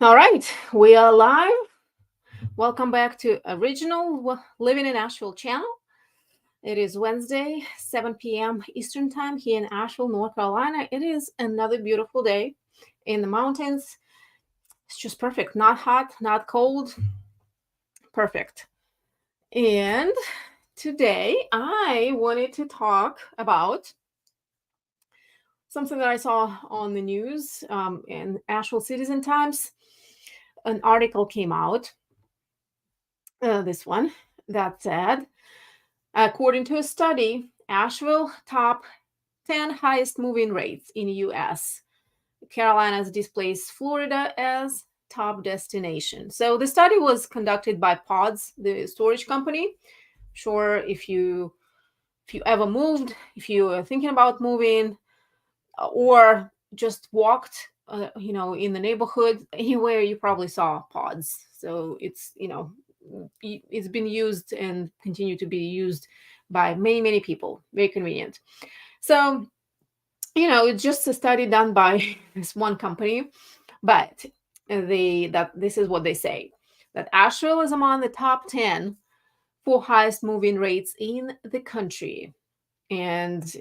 All right, we are live. Welcome back to Original Living in Asheville channel. It is Wednesday, 7 p.m. Eastern Time here in Asheville, North Carolina. It is another beautiful day in the mountains. It's just perfect. Not hot, not cold. Perfect. And today I wanted to talk about something that I saw on the news in Asheville Citizen Times. An article came out, this one, that said, according to a study, Asheville top 10 highest moving rates in U.S. Carolinas displace Florida as top destination. So the study was conducted by Pods, the storage company. Sure, if you ever moved, if you are thinking about moving, or just walked, in the neighborhood, anywhere, you probably saw Pods. So it's been used and continue to be used by many people. Very convenient. So it's just a study done by this one company, but this is what they say, that Asheville is among the top 10 for highest moving rates in the country. And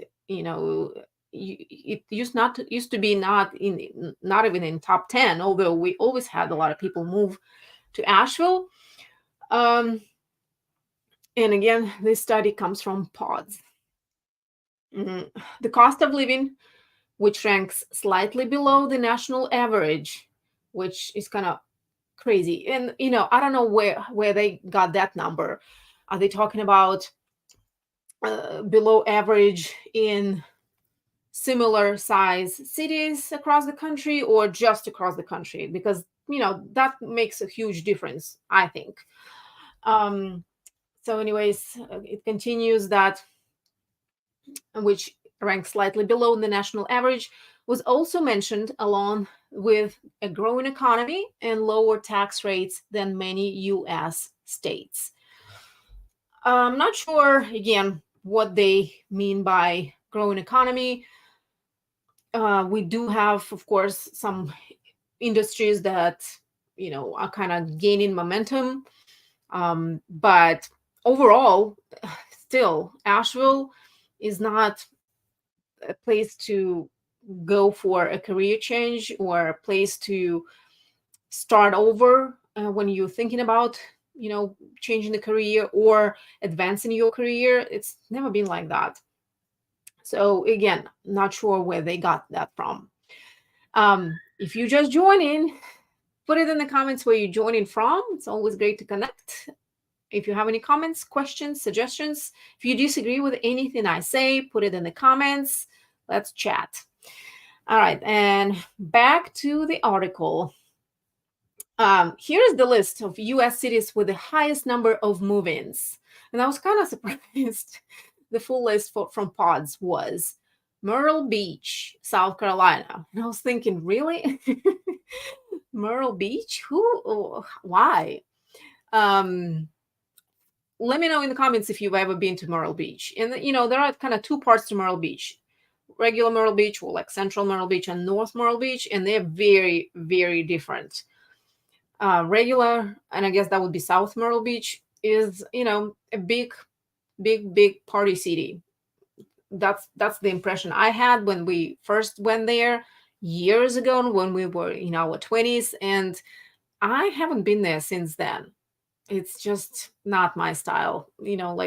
it used to be not even in top 10, although we always had a lot of people move to Asheville. And again, this study comes from Pods. The cost of living, which ranks slightly below the national average, which is kind of crazy. And I don't know where they got that number. Are they talking about below average in similar size cities across the country, or just across the country? Because that makes a huge difference, I think. So anyways, it continues that, which ranks slightly below the national average, was also mentioned along with a growing economy and lower tax rates than many U.S. states. I'm not sure, again, what they mean by growing economy. We do have, of course, some industries that are kind of gaining momentum, but overall, still, Asheville is not a place to go for a career change or a place to start over when you're thinking about changing the career or advancing your career. It's never been like that. So again, not sure where they got that from. If you just join in, put it in the comments where you're joining from. It's always great to connect. If you have any comments, questions, suggestions, if you disagree with anything I say, put it in the comments. Let's chat. All right, and back to the article. Here is the list of U.S. cities with the highest number of move-ins. And I was kind of surprised. The full list from Pods was Myrtle Beach, South Carolina. And I was thinking, really? Myrtle Beach? Who? Oh, why? Let me know in the comments if you've ever been to Myrtle Beach. And there are kind of two parts to Myrtle Beach: regular Myrtle Beach, or like Central Myrtle Beach, and North Myrtle Beach, and they're very, very different. Regular, and I guess that would be South Myrtle Beach, is a big party city. That's the impression I had when we first went there years ago, when we were in our 20s, and I haven't been there since then. It's just not my style.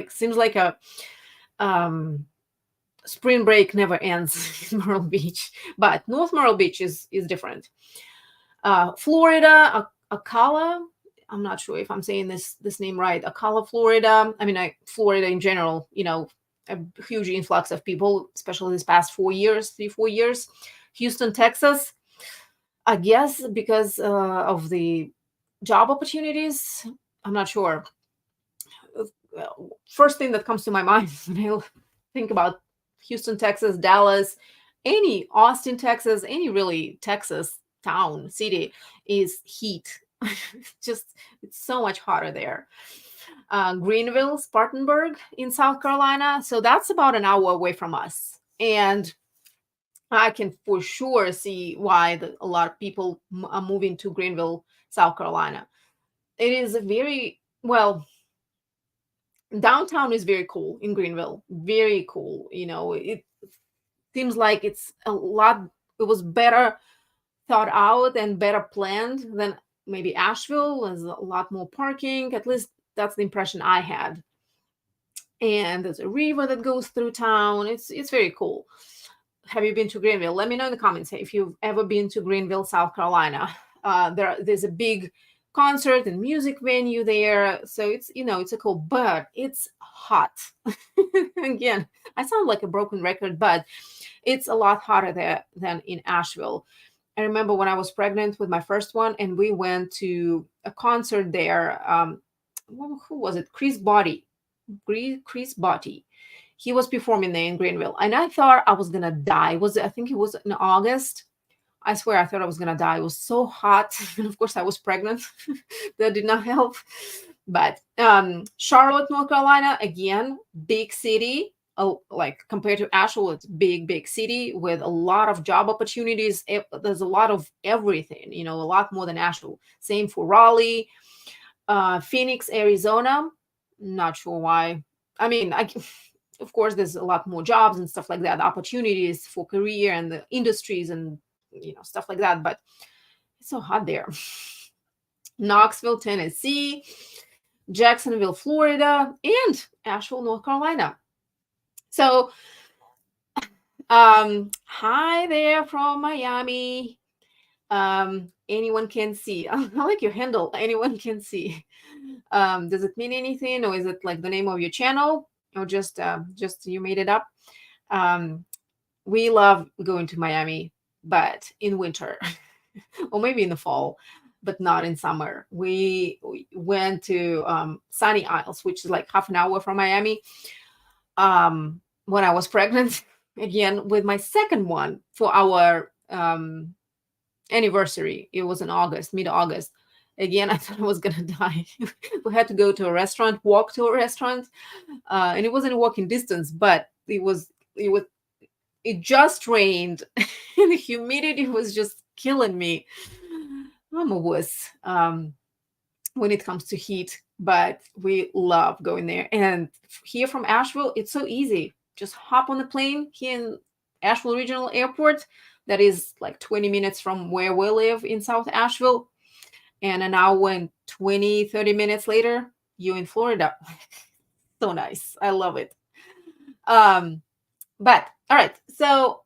Seems like a spring break never ends in Myrtle Beach. But North Myrtle Beach is different. Florida, Ocala. I'm not sure if I'm saying this name right. Ocala, Florida. I mean, Florida in general, a huge influx of people, especially this past 4 years, 3-4 years. Houston, Texas, I guess because of the job opportunities. I'm not sure. First thing that comes to my mind when I think about Houston, Texas, Dallas, any Austin, Texas, any really Texas town, city, is heat. Just, it's so much hotter there. Greenville, Spartanburg in South Carolina. So that's about an hour away from us. And I can for sure see why a lot of people are moving to Greenville, South Carolina. It is a very well, downtown is very cool in Greenville. Very cool. It seems like it's a lot. It was better thought out and better planned than maybe Asheville. There's a lot more parking. At least that's the impression I had. And there's a river that goes through town. It's very cool. Have you been to Greenville? Let me know in the comments if you've ever been to Greenville, South Carolina. There's a big concert and music venue there, so it's a cool, but it's hot. Again, I sound like a broken record, but it's a lot hotter there than in Asheville. I remember when I was pregnant with my first one, and we went to a concert there. Who was it? Chris Botti. He was performing there in Greenville, and I thought I was gonna die. I think it was in August. I swear I thought I was gonna die. It was so hot, and of course I was pregnant. That did not help. But Charlotte, North Carolina, again, big city. Oh, like compared to Asheville, it's big city with a lot of job opportunities. There's a lot of everything, a lot more than Asheville. Same for Raleigh, Phoenix, Arizona. Not sure why. I mean, of course, there's a lot more jobs and stuff like that, opportunities for career and the industries and stuff like that. But it's so hot there. Knoxville, Tennessee, Jacksonville, Florida, and Asheville, North Carolina. So, hi there from Miami. Anyone can see. I like your handle. Anyone can see. Does it mean anything, or is it like the name of your channel, or just you made it up? We love going to Miami, but in winter, or maybe in the fall, but not in summer. We went to Sunny Isles, which is like half an hour from Miami. When I was pregnant, again with my second one for our anniversary. It was in August, mid-August. Again, I thought I was gonna die. We had to go to a restaurant, walk to a restaurant, and it wasn't a walking distance, but it just rained, and the humidity was just killing me. I'm a wuss when it comes to heat, but we love going there. And here from Asheville, it's so easy. Just hop on the plane here in Asheville Regional Airport. That is like 20 minutes from where we live in South Asheville. And an hour and 20, 30 minutes later, you're in Florida. So nice. I love it. But all right. So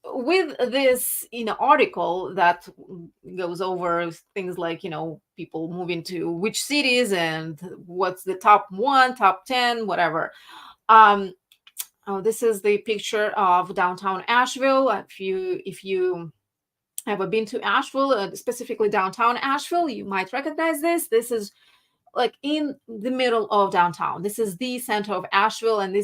with this article that goes over things like people moving to which cities and what's the top 1, top 10, whatever. This is the picture of downtown Asheville. If you ever been to Asheville, specifically downtown Asheville, you might recognize this. This is like in the middle of downtown. This is the center of Asheville, and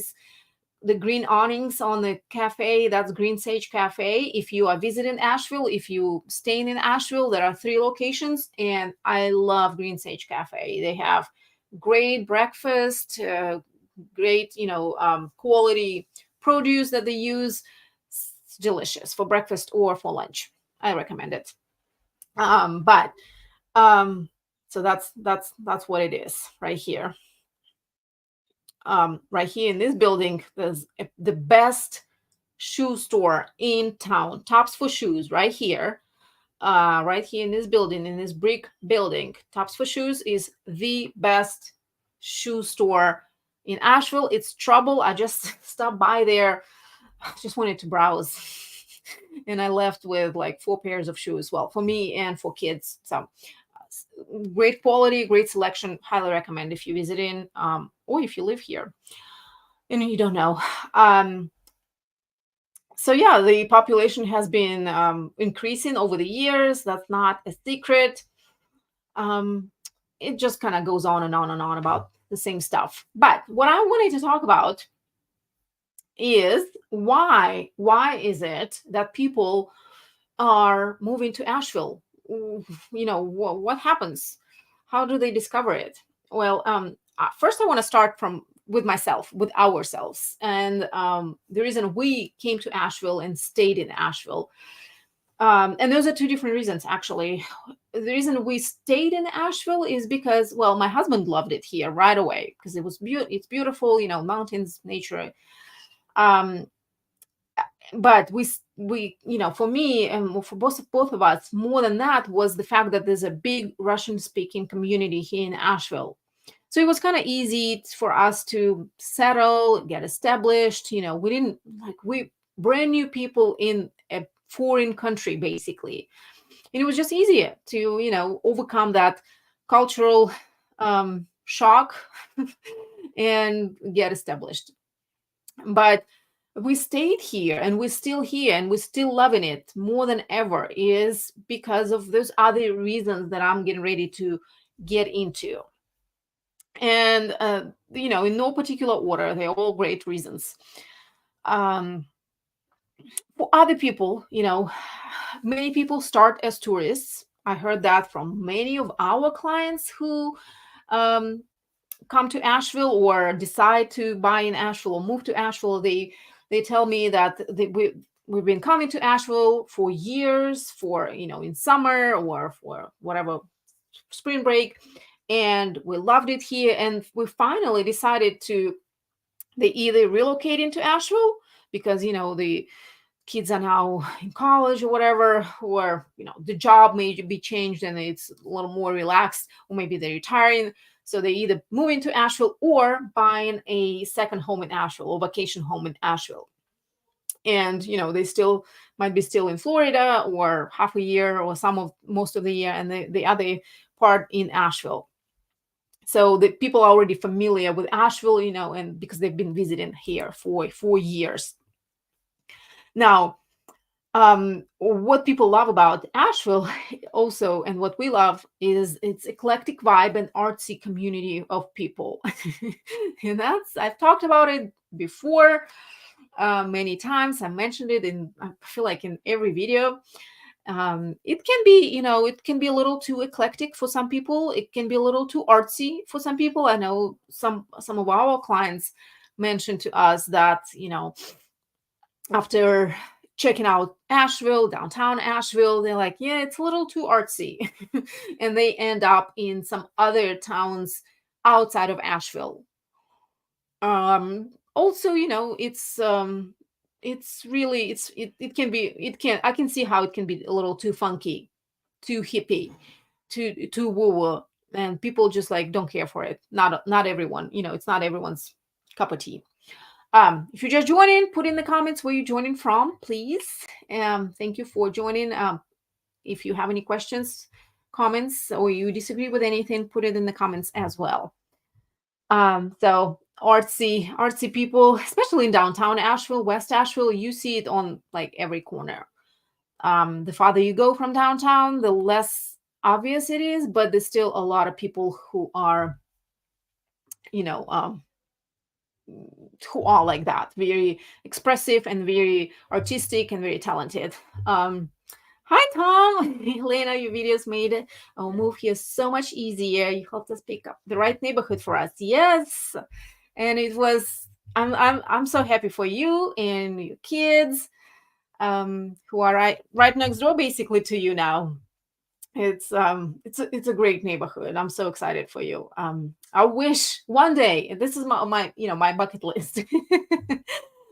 the green awnings on the cafe, that's Green Sage Cafe. If you are visiting Asheville, if you staying in Asheville, there are 3 locations, and I love Green Sage Cafe. They have great breakfast, great quality produce that they use. It's delicious for breakfast or for lunch. I recommend it. So that's what it is right here. Right here in this building, there's the best shoe store in town. Tops for Shoes, right here. Right here in this building, in this brick building. Tops for Shoes is the best shoe store in Asheville. It's trouble. I just stopped by there. I just wanted to browse. And I left with like 4 pairs of shoes. Well, for me and for kids. So great quality, great selection. Highly recommend if you visit in, or if you live here and you don't know. So yeah, the population has been increasing over the years. That's not a secret. It just kind of goes on and on and on about the same stuff. But what I wanted to talk about is why is it that people are moving to Asheville? What happens? How do they discover it? Well, first I want to start from with myself, with ourselves. And the reason we came to Asheville and stayed in Asheville, and those are two different reasons, actually. The reason we stayed in Asheville is because, well, my husband loved it here right away because it's beautiful, mountains, nature. Um, but for me and for both of us, more than that was the fact that there's a big Russian speaking community here in Asheville. So it was kind of easy for us to settle, get established. We didn't we brand new people in a foreign country, basically. And it was just easier to, overcome that cultural shock and get established. But we stayed here and we're still here and we're still loving it more than ever is because of those other reasons that I'm getting ready to get into. And, in no particular order, they're all great reasons. Um, for other people, many people start as tourists. I heard that from many of our clients who um, come to Asheville or decide to buy in Asheville or move to Asheville. They tell me that we've been coming to Asheville for years, for in summer or for whatever spring break, and we loved it here. And we finally decided they either relocate into Asheville because the kids are now in college or whatever, or the job may be changed and it's a little more relaxed, or maybe they're retiring. So they either move into Asheville or buying a second home in Asheville or vacation home in Asheville. And they still might be still in Florida or half a year or most of the year, and the other part in Asheville. So the people are already familiar with Asheville, and because they've been visiting here for 4 years. Now, what people love about Asheville also, and what we love, is its eclectic vibe and artsy community of people. And I've talked about it before many times. I mentioned it I feel like in every video. It can be a little too eclectic for some people. It can be a little too artsy for some people. I know some of our clients mentioned to us that, after checking out Asheville, downtown Asheville, they're like, yeah, it's a little too artsy. And they end up in some other towns outside of Asheville. Also, I can see how it can be a little too funky, too hippie, too woo-woo, and people just don't care for it. Not everyone, it's not everyone's cup of tea. If you're just joining, put in the comments where you're joining from, please. Thank you for joining. If you have any questions, comments, or you disagree with anything, put it in the comments as well. So artsy people, especially in downtown Asheville, West Asheville, you see it on every corner. The farther you go from downtown, the less obvious it is, but there's still a lot of people who are, who are like that, very expressive and very artistic and very talented. Hi, Tom. Elena, your videos made our move here so much easier. You helped us pick up the right neighborhood for us. Yes, and it was. I'm so happy for you and your kids, who are right next door, basically, to you now. It's a great neighborhood. I'm so excited for you. I wish one day, this is my my bucket list.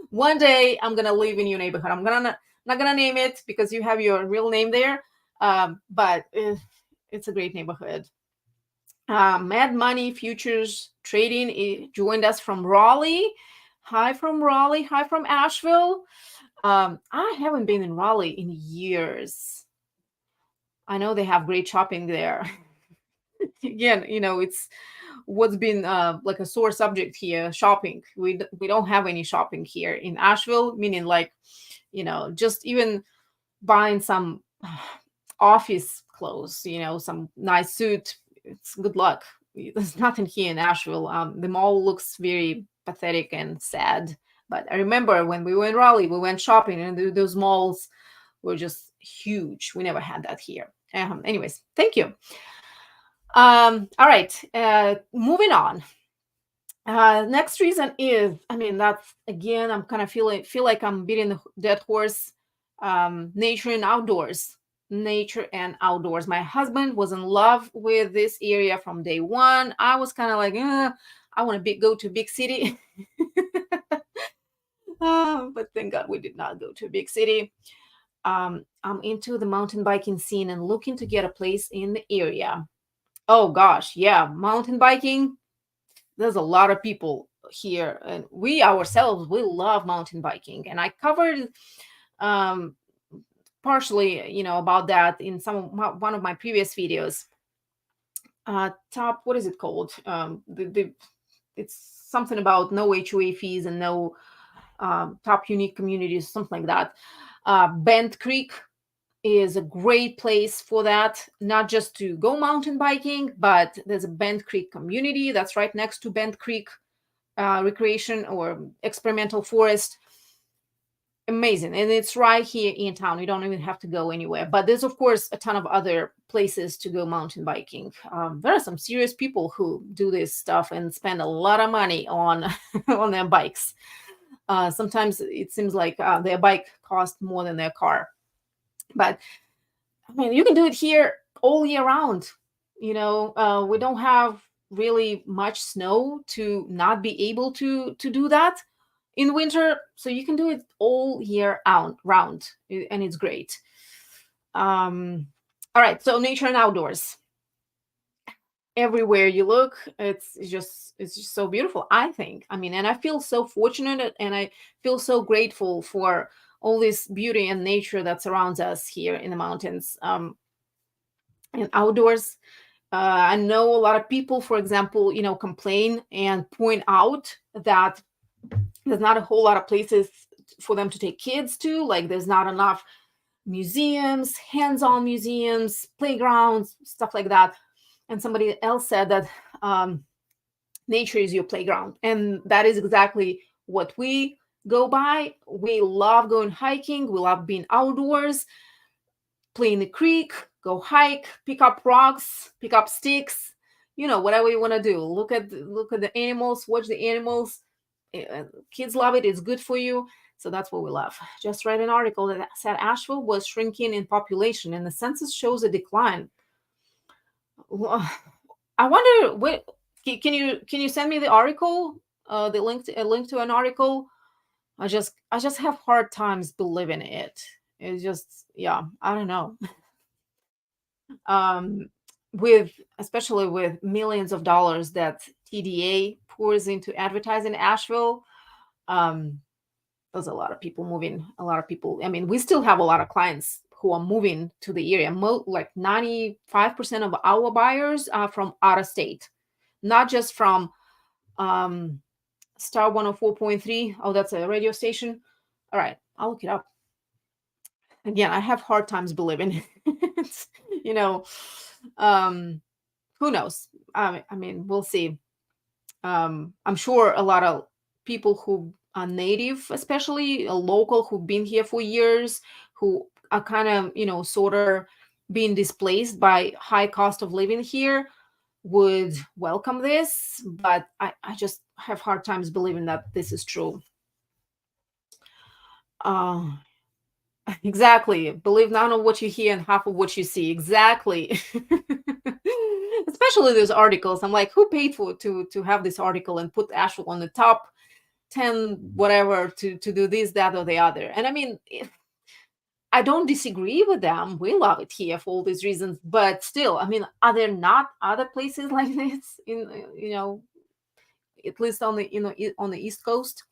One day I'm gonna live in your neighborhood. I'm not gonna name it because you have your real name there, but it's a great neighborhood. Mad Money Futures Trading joined us from Raleigh. Hi from Raleigh. Hi from Asheville. I haven't been in Raleigh in years. I know they have great shopping there. Again, it's what's been like a sore subject here, shopping. We don't have any shopping here in Asheville, meaning just even buying some office clothes, some nice suit. It's good luck. There's nothing here in Asheville. The mall looks very pathetic and sad. But I remember when we were in Raleigh, we went shopping, and those malls were just huge. We never had that here. Anyways, thank you. All right, moving on. Next reason is, I mean, that's again, I'm kind of feel like I'm beating the dead horse. Nature and outdoors. Nature and outdoors. My husband was in love with this area from day one. I was kind of like, I want to go to a big city. But thank God we did not go to a big city. I'm into the mountain biking scene and looking to get a place in the area. Oh gosh, yeah, mountain biking. There's a lot of people here, and we ourselves we love mountain biking. And I covered um, partially, about that in one of my previous videos. Top, what is it called? It's something about no HOA fees and no top unique communities, something like that. Bent Creek is a great place for that, not just to go mountain biking, but there's a Bent Creek community that's right next to Bent Creek recreation or experimental forest. Amazing. And it's right here in town. You don't even have to go anywhere. But there's, of course, a ton of other places to go mountain biking. There are some serious people who do this stuff and spend a lot of money on on their bikes. Sometimes it seems like their bike costs more than their car. But I mean, you can do it here all year round. We don't have really much snow to not be able to do that in winter, so you can do it all year round, and it's great. All right, so nature and outdoors. Everywhere you look, it's just so beautiful, I think. I mean, and I feel so fortunate, and I feel so grateful for all this beauty and nature that surrounds us here in the mountains. And outdoors, I know a lot of people, for example, complain and point out that there's not a whole lot of places for them to take kids to. Like, there's not enough museums, hands-on museums, playgrounds, stuff like that. And somebody else said that nature is your playground, and that is exactly what we go by. We love going hiking, we love being outdoors, play in the creek, go hike, pick up rocks, pick up sticks, whatever you want to do. Look at the animals, watch the animals. Kids love it. It's good for you. So that's what we love. Just read an article that said Asheville was shrinking in population and the census shows a decline. Well, I wonder what can you send me the article? The link to, a link to an article. I just have hard times believing it. It's just, yeah, I don't know. um, with especially with millions of dollars that TDA pours into advertising Asheville. Um, there's a lot of people moving. A lot of people. I mean, we still have a lot of clients who are moving to the area. Like 95% of our buyers are from out of state, not just from um, Star 104.3. Oh, that's a radio station. All right, I'll look it up. Again, I have hard times believing it. you know, um, who knows? I mean, we'll see. I'm sure a lot of people who are native, especially a local who've been here for years, who are kind of, sort of being displaced by high cost of living here, would welcome this. But I just have hard times believing that this is true. Uh, exactly. Believe none of what you hear and half of what you see. Exactly. Especially those articles. I'm like, who paid for to have this article and put Asheville on the top 10 whatever to do this, that, or the other? And I mean, I don't disagree with them. We love it here for all these reasons, but still, I mean, are there not other places like this in, at least on the, on the East Coast?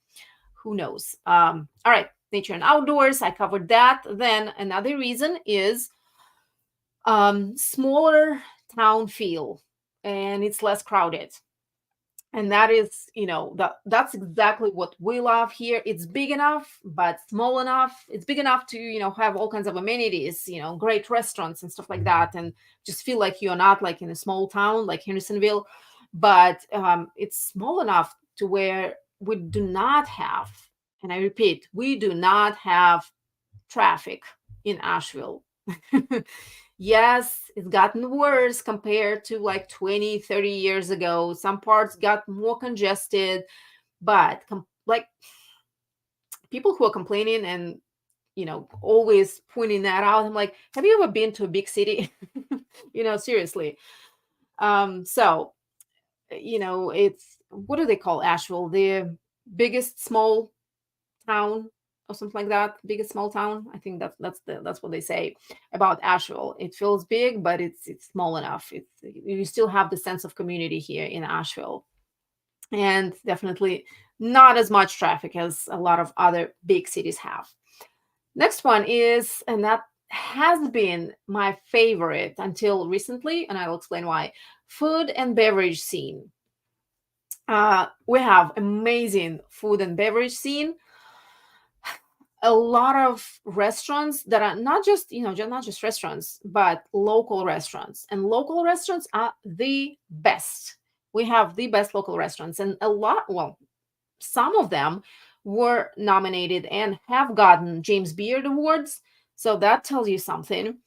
Who knows? All right, nature and outdoors, I covered that. Then another reason is smaller town feel, and it's less crowded. And that is, that's exactly what we love here. It's big enough but small enough. It's big enough to, have all kinds of amenities, great restaurants and stuff like that, and just feel like you're not like in a small town like Hendersonville. But it's small enough to where we do not have, and I repeat, we do not have traffic in Asheville. Yes, it's gotten worse compared to like 20, 30 years ago. Some parts got more congested, but like people who are complaining and always pointing that out, I'm like, have you ever been to a big city? Seriously. So it's, what do they call Asheville? The biggest small town or something like that. Biggest small town. I think that's what they say about Asheville. It feels big, but it's small enough. You still have the sense of community here in Asheville, and definitely not as much traffic as a lot of other big cities have. Next one is, and that has been my favorite until recently, and I'll explain why. Food and beverage scene. We have amazing food and beverage scene. A lot of restaurants that are not just not just restaurants, but local restaurants, and local restaurants are the best. We have the best local restaurants, and some of them were nominated and have gotten James Beard awards, so that tells you something.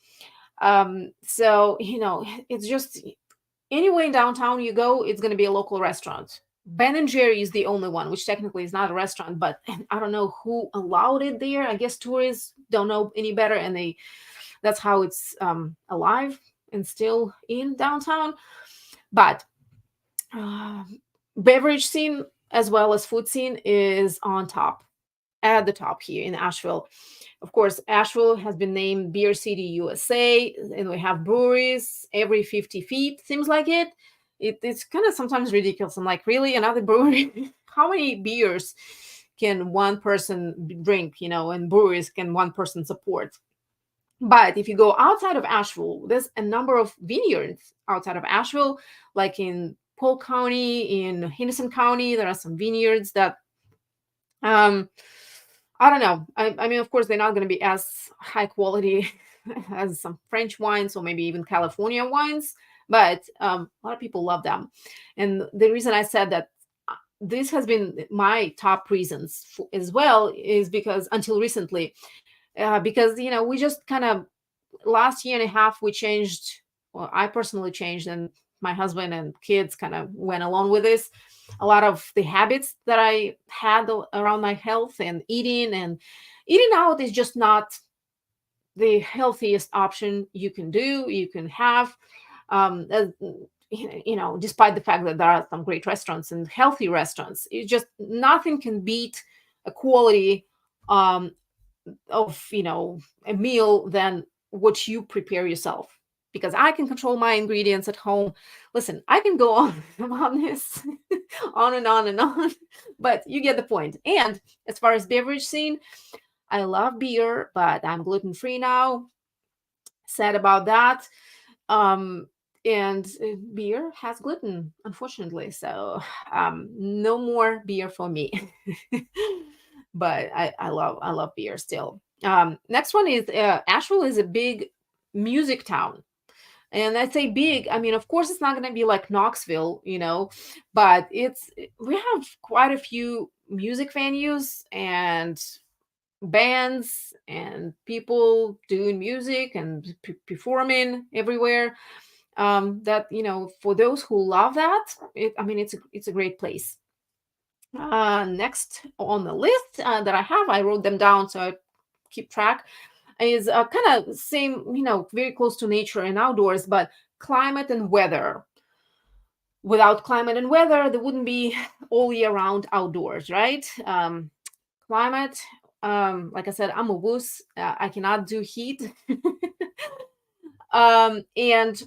So it's just, anywhere in downtown you go, it's going to be a local restaurant. Ben and Jerry is the only one, which technically is not a restaurant, but I don't know who allowed it there. I guess tourists don't know any better, and that's how it's alive and still in downtown. But beverage scene as well as food scene is on top, at the top here in Asheville. Of course, Asheville has been named Beer City USA, and we have breweries every 50 feet, seems like it. It's kind of sometimes ridiculous. I'm like, really? Another brewery? How many beers can one person drink, and breweries can one person support? But if you go outside of Asheville, there's a number of vineyards outside of Asheville, like in Polk County, in Henderson County. There are some vineyards that, I don't know. I mean, of course, they're not going to be as high quality as some French wines or maybe even California wines, but a lot of people love them. And the reason I said that this has been my top reasons as well is because until recently, because we just kind of, last year and a half we changed. Well, I personally changed, and my husband and kids kind of went along with this. A lot of the habits that I had around my health and eating out is just not the healthiest option you can have. As, despite the fact that there are some great restaurants and healthy restaurants, it just, nothing can beat a quality of a meal than what you prepare yourself, because I can control my ingredients at home. Listen, I can go on about this on and on and on, but you get the point. And as far as beverage scene, I love beer, but I'm gluten free now. Sad about that. And beer has gluten, unfortunately, so no more beer for me. But I love beer still. Next one is, Asheville is a big music town. And I say big, I mean, of course, it's not going to be like Knoxville, but we have quite a few music venues and bands and people doing music and performing everywhere. That, for those who love that, it's a great place. Next on the list that I have, I wrote them down so I keep track, is kind of same, very close to nature and outdoors, but climate and weather. Without climate and weather, there wouldn't be all year round outdoors, right? Climate, like I said, I'm a wuss. I cannot do heat. And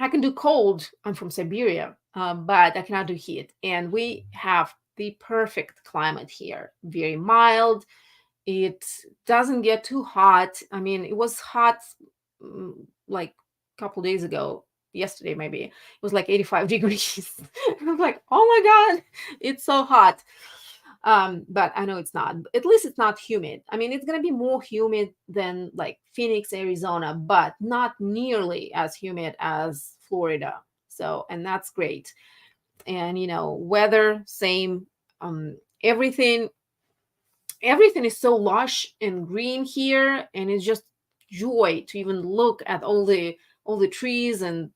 I can do cold. I'm from Siberia, but I cannot do heat. And we have the perfect climate here. Very mild. It doesn't get too hot. I mean, it was hot like a couple days ago, yesterday maybe. It was like 85 degrees. I'm like, oh my God, it's so hot. But I know it's not. At least it's not humid. I mean, it's going to be more humid than like Phoenix, Arizona, but not nearly as humid as Florida. So, and that's great. And, weather, same. Everything is so lush and green here, and it's just joy to even look at all the all the trees and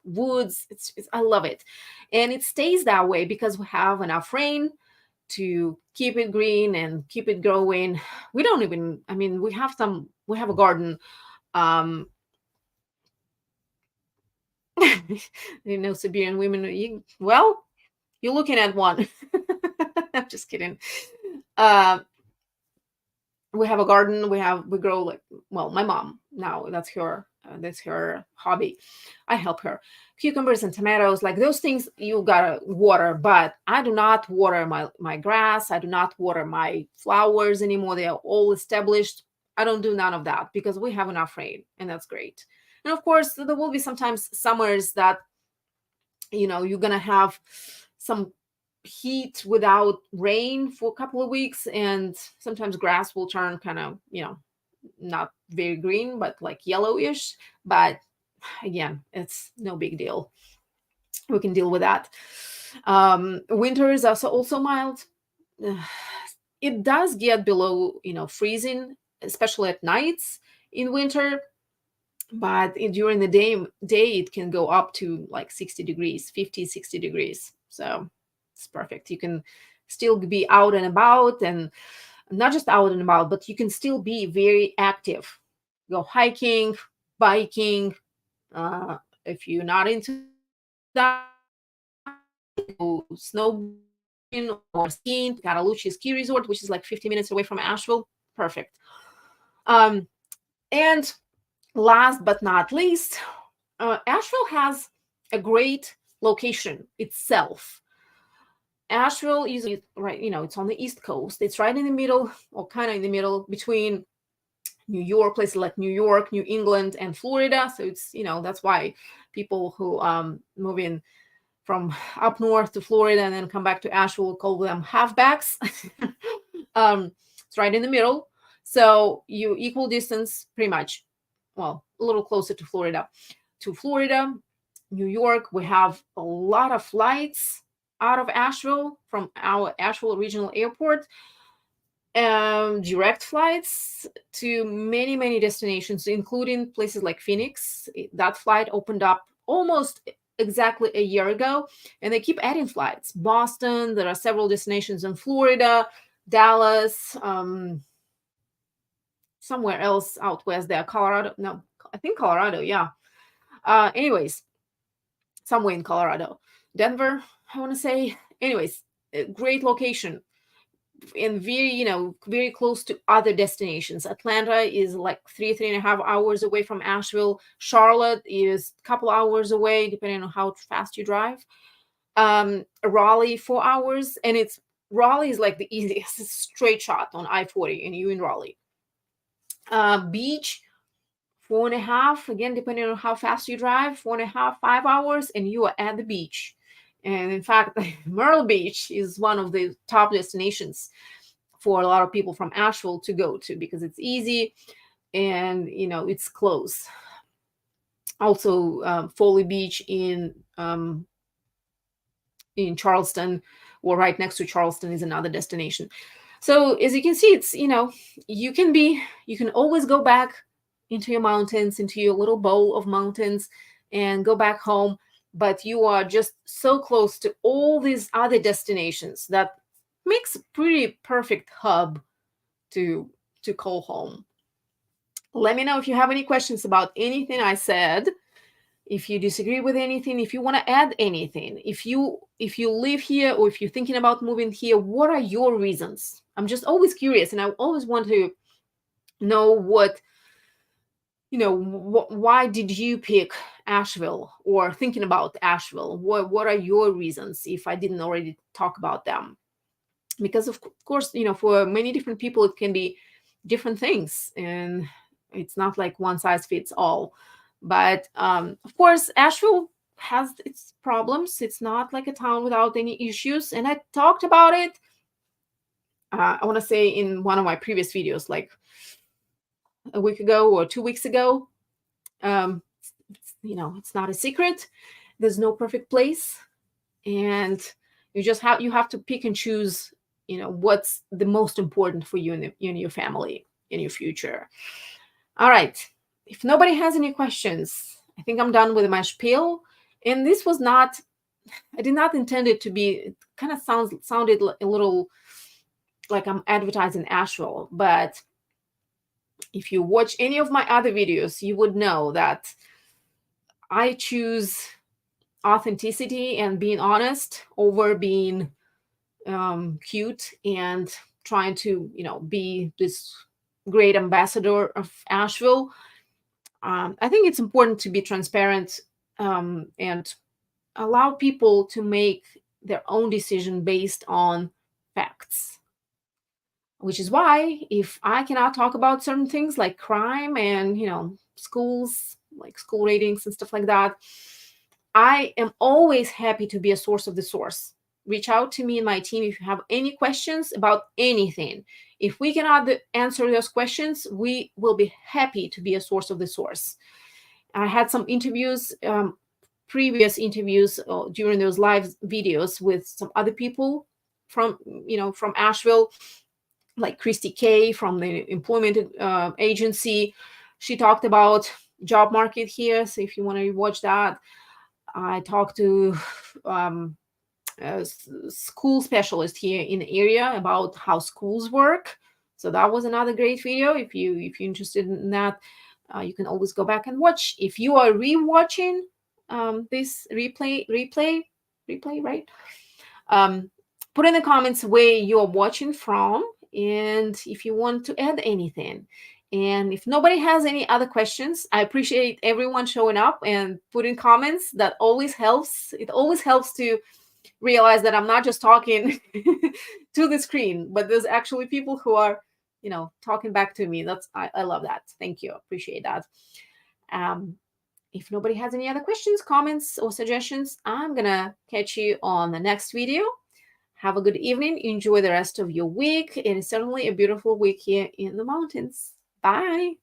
woods. I love it. And it stays that way because we have enough rain to keep it green and keep it growing. We don't even, I mean, we have a garden. Um, Siberian women, well, you're looking at one. I'm just kidding. Uh, we have a garden. We grow, like, well, my mom now, that's her hobby. I help her. Cucumbers and tomatoes, like those things you gotta water, but I do not water my grass. I do not water my flowers anymore. They are all established. I don't do none of that because we have enough rain, and that's great. And of course, there will be sometimes summers that you're gonna have some heat without rain for a couple of weeks, and sometimes grass will turn kind of, not very green, but like yellowish. But again, it's no big deal. We can deal with that. Winters are also mild. It does get below, freezing, especially at nights in winter. But during the day it can go up to like 60 degrees, 50, 60 degrees. So it's perfect. You can still be out and about, and not just out and about, but you can still be very active. Go hiking, biking. If you're not into that, go snowboarding or skiing. ℂ𝕠𝕟𝕟𝕼 ski resort, which is like 50 minutes away from Asheville. Perfect. And last but not least, Asheville has a great location itself. Asheville is right, it's on the East Coast. It's right in the middle, or kind of in the middle between New York, places like New York, New England, and Florida. So it's, that's why people who move in from up north to Florida and then come back to Asheville call them halfbacks. It's right in the middle. So you equal distance pretty much, well, a little closer to Florida. New York, we have a lot of flights out of Asheville from our Asheville Regional Airport. Direct flights to many, many destinations, including places like Phoenix. That flight opened up almost exactly a year ago, and they keep adding flights. Boston, there are several destinations in Florida, Dallas, somewhere else out west there, Colorado. No, I think Colorado, yeah. Anyways, somewhere in Colorado. Denver, I want to say. Anyways, a great location. And very, very close to other destinations. Atlanta is like 3.5 hours away from Asheville. Charlotte is a couple hours away, depending on how fast you drive. Raleigh, 4 hours, and Raleigh is like the easiest. It's straight shot on I-40, and you in Raleigh. Beach, 4.5, again, depending on how fast you drive, 4.5, 5 hours, and you are at the beach. And in fact, Myrtle Beach is one of the top destinations for a lot of people from Asheville to go to because it's easy and, it's close. Also, Foley Beach in Charleston, or right next to Charleston, is another destination. So as you can see, it's, you can always go back into your mountains, into your little bowl of mountains, and go back home. But you are just so close to all these other destinations that makes a pretty perfect hub to call home. Let me know if you have any questions about anything I said, if you disagree with anything, if you want to add anything, if you live here, or if you're thinking about moving here, what are your reasons? I'm just always curious, and I always want to know what, why did you pick Asheville, or thinking about Asheville? What are your reasons, if I didn't already talk about them? Because of course, for many different people, it can be different things, and it's not like one size fits all. But of course, Asheville has its problems. It's not like a town without any issues, and I talked about it, I want to say, in one of my previous videos, like a week ago or 2 weeks ago. It's not a secret. There's no perfect place, and you have to pick and choose, what's the most important for you and your family in your future. All right. If nobody has any questions, I think I'm done with my spiel. And this was not, I did not intend it to be, it kind of sounded a little like I'm advertising Asheville, but if you watch any of my other videos, you would know that I choose authenticity and being honest over being cute and trying to, be this great ambassador of Asheville. I think it's important to be transparent and allow people to make their own decision based on facts. Which is why if I cannot talk about certain things like crime and, schools, like school ratings and stuff like that, I am always happy to be a source of the source. Reach out to me and my team if you have any questions about anything. If we cannot answer those questions, we will be happy to be a source of the source. I had some interviews, previous interviews during those live videos with some other people from Asheville, like Christy K from the employment agency. She talked about job market here. So if you want to watch that, I talked to a school specialist here in the area about how schools work. So that was another great video. If you're interested in that, you can always go back and watch. If you are rewatching this replay, right? Put in the comments where you are watching from, and if you want to add anything. And if nobody has any other questions, I appreciate everyone showing up and putting comments. That always helps. It always helps to realize that I'm not just talking to the screen, but there's actually people who are, talking back to me. I love that. Thank you. Appreciate that. If nobody has any other questions, comments, or suggestions, I'm gonna catch you on the next video. Have a good evening. Enjoy the rest of your week. It is certainly a beautiful week here in the mountains. Bye.